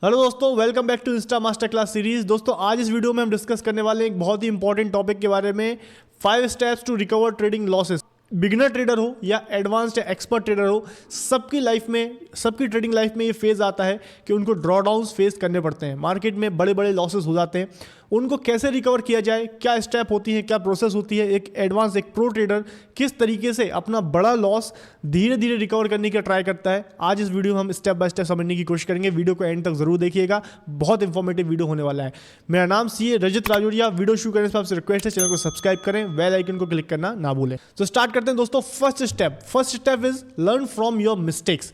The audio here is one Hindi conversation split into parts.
हेलो दोस्तों, welcome back to insta master class series. दोस्तों आज इस वीडियो में हम डिस्कस करने वाले हैं एक बहुत ही इंपॉर्टेंट टॉपिक के बारे में, 5 steps to recover trading losses. Beginner trader हो या एडवांस्ड या एक्सपर्ट ट्रेडर हो, सबकी लाइफ में, सबकी ट्रेडिंग लाइफ में ये फेज आता है कि उनको ड्रॉडाउन्स फेस करने पड़ते हैं। मार्केट में बड़े बड़े लॉसेस हो जाते हैं, उनको कैसे रिकवर किया जाए, क्या स्टेप होती है, क्या प्रोसेस होती है, एक एडवांस एक प्रो ट्रेडर किस तरीके से अपना बड़ा लॉस धीरे धीरे रिकवर करने का ट्राई करता है। आज इस वीडियो में हम स्टेप बाय स्टेप समझने की कोशिश करेंगे। वीडियो को एंड तक जरूर देखिएगा, बहुत इंफॉर्मेटिव वीडियो होने वाला है। मेरा नाम सीए रजत राजौरिया। वीडियो शुरू करने से आपसे रिक्वेस्ट है, चैनल को सब्सक्राइब करें, बेल आइकन को क्लिक करना ना भूलें। तो स्टार्ट करते हैं दोस्तों। First step is learn from your mistakes.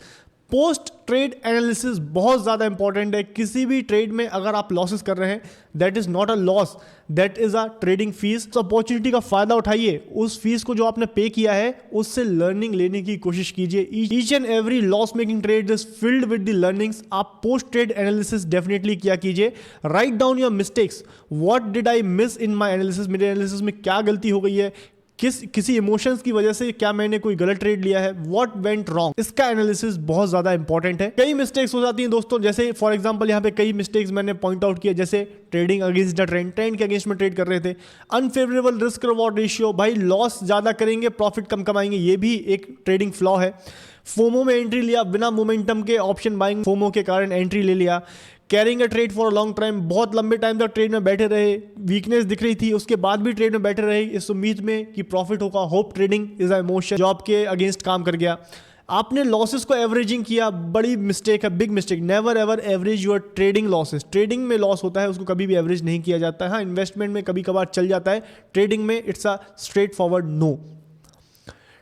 Post trade analysis बहुत ज़्यादा इंपॉर्टेंट है। किसी भी ट्रेड में अगर आप लॉसेस कर रहे हैं, that is not a loss, that is a trading fees. तो अपॉर्चुनिटी का फायदा उठाइए, उस फीस को जो आपने पे किया है उससे लर्निंग लेने की कोशिश कीजिए। Each and every loss making trade is filled with the learnings. आप पोस्ट ट्रेड एनालिसिस डेफिनेटली किया कीजिए। Write down your mistakes. What did I miss in my analysis. मेरे एनालिसिस में क्या गलती हो गई है, किसी इमोशंस की वजह से क्या मैंने कोई गलत ट्रेड लिया है, व्हाट वेंट रॉन्ग, इसका एनालिसिस बहुत ज्यादा इंपॉर्टेंट है। कई मिस्टेक्स हो जाती हैं दोस्तों, जैसे फॉर एग्जांपल यहाँ पे कई मिस्टेक्स मैंने पॉइंट आउट किया, जैसे ट्रेडिंग अगेंस्ट द ट्रेंड के अगेंस्ट में ट्रेड कर रहे थे। अनफेवरेबल रिस्क रिवॉर्ड रेशियो, भाई लॉस ज्यादा करेंगे प्रॉफिट कम कमाएंगे, ये भी एक ट्रेडिंग फ्लॉ है। फोमो में एंट्री लिया, बिना मोमेंटम के ऑप्शन बाइंग, फोमो के कारण एंट्री ले लिया। Carrying a trade for a long time, बहुत लंबे टाइम तक ट्रेड में बैठे रहे, वीकनेस दिख रही थी, उसके बाद भी ट्रेड में बैठे रहे इस उम्मीद में कि प्रॉफिट होगा। Hope trading is a emotion जो आपके अगेंस्ट काम कर गया। आपने लॉसेस को एवरेजिंग किया, बड़ी मिस्टेक है, big mistake. Never ever average your trading losses. Trading में लॉस होता है, उसको कभी भी एवरेज नहीं किया जाता है। हाँ, इन्वेस्टमेंट में कभी कभार चल जाता है, ट्रेडिंग में it's a straightforward no.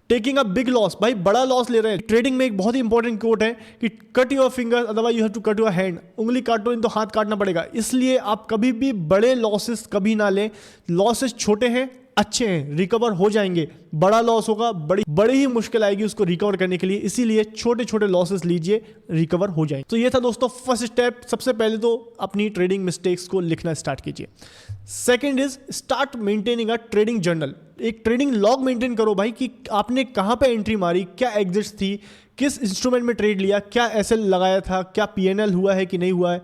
Taking a big loss, भाई बड़ा लॉस ले रहे हैं। ट्रेडिंग में एक बहुत ही इंपॉर्टेंट कोट है कि cut your finger otherwise you have to cut your hand. उंगली काटो नहीं तो हाथ काटना पड़ेगा। इसलिए आप कभी भी बड़े लॉसेस कभी ना लें। लॉसेस छोटे हैं, अच्छे हैं, रिकवर हो जाएंगे। बड़ा लॉस होगा, बड़ी ही मुश्किल आएगी उसको रिकवर करने के लिए, इसीलिए छोटे छोटे लॉसेस लीजिए, रिकवर हो जाएंगे। तो ये था दोस्तों फर्स्ट स्टेप। सबसे पहले तो अपनी ट्रेडिंग मिस्टेक्स को लिखना स्टार्ट कीजिए। Second is start maintaining a trading journal. एक ट्रेडिंग लॉग मेंटेन करो भाई कि आपने कहां पे एंट्री मारी, क्या एग्जिट्स थी, किस इंस्ट्रूमेंट में ट्रेड लिया, क्या एसएल लगाया था, क्या पीएनएल हुआ है कि नहीं हुआ है,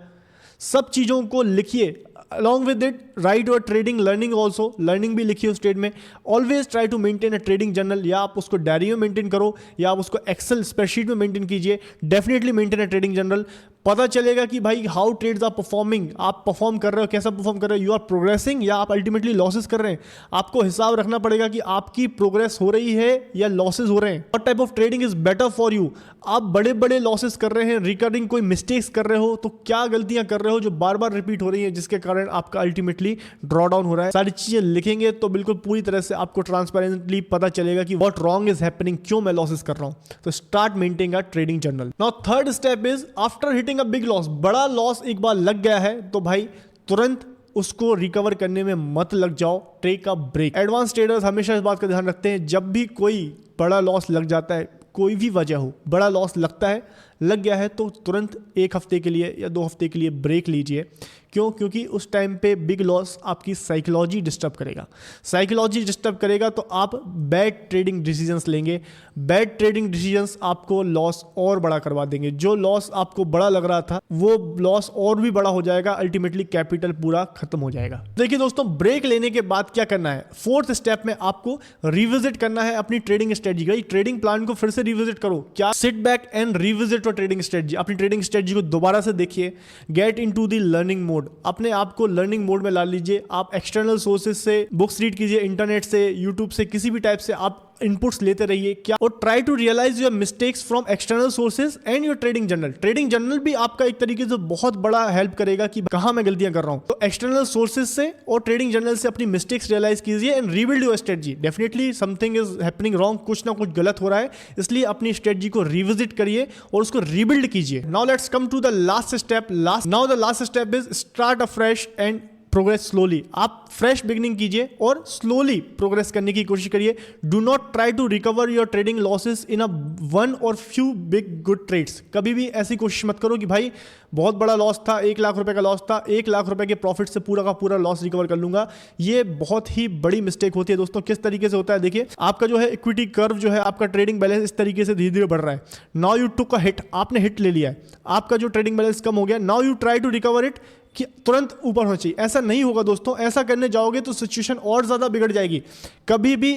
सब चीज़ों को लिखिए। Along with it write your trading learning also, learning भी लिखिए उस ट्रेड में। Always try to maintain a trading journal, या आप उसको डायरी में मेंटेन करो या आप उसको एक्सेल स्प्रेडशीट में मेंटेन कीजिए। Definitely maintain a trading journal. पता चलेगा कि भाई हाउ ट्रेड्स आर परफॉर्मिंग, आप परफॉर्म कर रहे हो, कैसा परफॉर्म कर रहे हो, यू आर प्रोग्रेसिंग या आप अल्टीमेटली लॉसेस कर रहे हैं। आपको हिसाब रखना पड़ेगा कि आपकी प्रोग्रेस हो रही है या लॉसेस हो रहे हैं। What type of trading is better for you. आप बड़े बड़े लॉसेस कर रहे हैं, रिकरिंग कोई मिस्टेक्स कर रहे हो, तो क्या गलतियां कर रहे हो जो बार बार रिपीट हो रही है, जिसके कारण आपका अल्टीमेटली ड्रॉ डाउन हो रहा है। सारी चीजें लिखेंगे तो बिल्कुल पूरी तरह से आपको ट्रांसपेरेंटली पता चलेगा कि व्हाट रॉन्ग इज हैपनिंग, क्यों मैं लॉसेस कर रहा हूं। तो start maintaining a trading journal. Now third step is after hitting a big loss, बड़ा लॉस एक बार लग गया है तो भाई तुरंत उसको रिकवर करने में मत लग जाओ, take a break. Advance traders हमेशा इस बात का ध्यान रखते हैं, जब भी कोई बड़ा लॉस लग जाता है, कोई भी वजह हो, बड़ा लॉस लगता है, लग गया है, तो तुरंत 1 हफ्ते के लिए या 2 हफ्ते के लिए ब्रेक लीजिए। क्यों? क्योंकि उस टाइम पे बिग लॉस आपकी साइकोलॉजी डिस्टर्ब करेगा। साइकोलॉजी डिस्टर्ब करेगा तो आप बैड ट्रेडिंग डिसीजंस लेंगे। बैड ट्रेडिंग डिसीजंस आपको लॉस और बड़ा करवा देंगे। जो लॉस आपको बड़ा लग रहा था वो लॉस और भी बड़ा हो जाएगा, अल्टीमेटली कैपिटल पूरा खत्म हो जाएगा। देखिए दोस्तों, ब्रेक लेने के बाद क्या करना है, फोर्थ स्टेप में आपको रिविजिट करना है अपनी ट्रेडिंग स्ट्रेटजी। ट्रेडिंग प्लान को फिर से रिविजिट करो। क्या? Sit back and revisit your trading strategy. अपनी ट्रेडिंग स्ट्रेटजी को दोबारा से देखिए। Get into the learning mode, अपने आप को लर्निंग मोड में ला लीजिए। आप एक्सटर्नल सोर्सेज से बुक्स रीड कीजिए, इंटरनेट से, यूट्यूब से, किसी भी टाइप से आप इनपुट्स लेते रहिए। क्या? और try to realise your mistakes from external sources and your trading journal. Trading journal भी आपका एक तरीके से बहुत बड़ा हेल्प करेगा कि कहां मैं गलतियां कर रहा हूं। तो एक्सटर्नल सोर्सेज से और ट्रेडिंग जर्नल से अपनी मिस्टेक्स रियलाइज कीजिए and rebuild your strategy. Definitely something is happening wrong, कुछ ना कुछ गलत हो रहा है, इसलिए अपनी स्ट्रेटजी को रिविजिट करिए और उसको रीबिल्ड कीजिए। Now let's come to the last step. Now the last step is start afresh and progress slowly. आप फ्रेश बिगिनिंग कीजिए और स्लोली प्रोग्रेस करने की कोशिश करिए। Do not try to recover your trading losses in a one or few big good trades. कभी भी ऐसी कोशिश मत करो कि भाई बहुत बड़ा लॉस था, 1 लाख रुपए का लॉस था, 1 लाख रुपए के प्रॉफिट से पूरा का पूरा लॉस रिकवर कर लूंगा। ये बहुत ही बड़ी मिस्टेक होती है दोस्तों। किस तरीके से होता है देखिए, आपका जो है इक्विटी कर्व जो है, आपका ट्रेडिंग बैलेंस इस तरीके से धीरे धीरे बढ़ रहा है। Now you took a hit, आपने हिट ले लिया है, आपका जो ट्रेडिंग बैलेंस कम हो गया। Now you try to recover it कि तुरंत ऊपर होना चाहिए। ऐसा नहीं होगा दोस्तों, ऐसा करने जाओगे तो सिचुएशन और ज्यादा बिगड़ जाएगी। कभी भी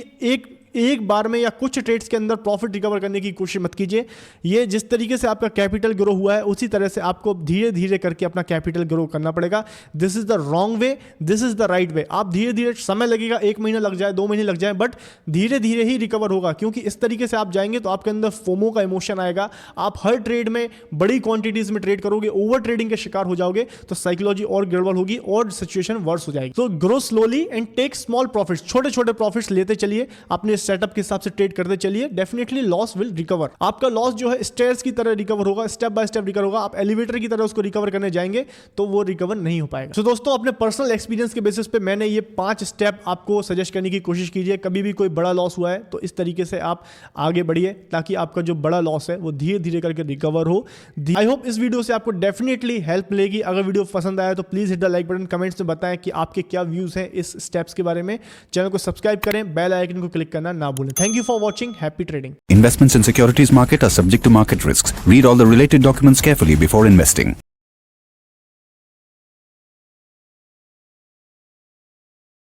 एक बार में या कुछ ट्रेड्स के अंदर प्रॉफिट रिकवर करने की कोशिश मत कीजिए। ये जिस तरीके से आपका कैपिटल ग्रो हुआ है उसी तरह से आपको धीरे धीरे करके अपना कैपिटल ग्रो करना पड़ेगा। This is the wrong way, this is the right way. आप धीरे धीरे, समय लगेगा, 1 महीना लग जाए, 2 महीने लग जाए, बट धीरे धीरे ही रिकवर होगा। क्योंकि इस तरीके से आप जाएंगे तो आपके अंदर फोमो का इमोशन आएगा। आप हर ट्रेड में बड़ी क्वांटिटीज में ट्रेड करोगे, ओवर ट्रेडिंग के शिकार हो जाओगे, तो साइकोलॉजी और गड़बड़ होगी और सिचुएशन वर्स हो जाएगी। तो grow slowly and take small profits. छोटे छोटे प्रॉफिट्स लेते चलिए, अपने सेटअप के हिसाब से ट्रेड करते चलिए। Definitely loss will recover. आपका लॉस जो है स्टेयर्स की तरह रिकवर होगा, स्टेप बाय स्टेप रिकवर होगा। आप एलिवेटर की तरह उसको रिकवर करने जाएंगे तो वो रिकवर नहीं हो पाएगा। तो दोस्तों, अपने पर्सनल एक्सपीरियंस के बेसिस पे मैंने ये 5 स्टेप आपको सजेस्ट करने की कोशिश कीजिए। कभी भी कोई बड़ा लॉस हुआ है तो इस तरीके से आप आगे बढ़िए, ताकि आपका जो बड़ा लॉस है वो धीरे धीरे करके रिकवर हो। आई होप इस वीडियो से आपको डेफिनेटली हेल्प मिलेगी। अगर वीडियो पसंद आया तो please hit the like button, comments में बताएं कि आपके क्या व्यूज हैं इस स्टेप्स के बारे में। चैनल को सब्सक्राइब करें, बेल आइकन को क्लिक करना ना भूलें। Thank you for watching. Happy trading. Investments in securities market are subject to market risks. Read all the related documents carefully before investing.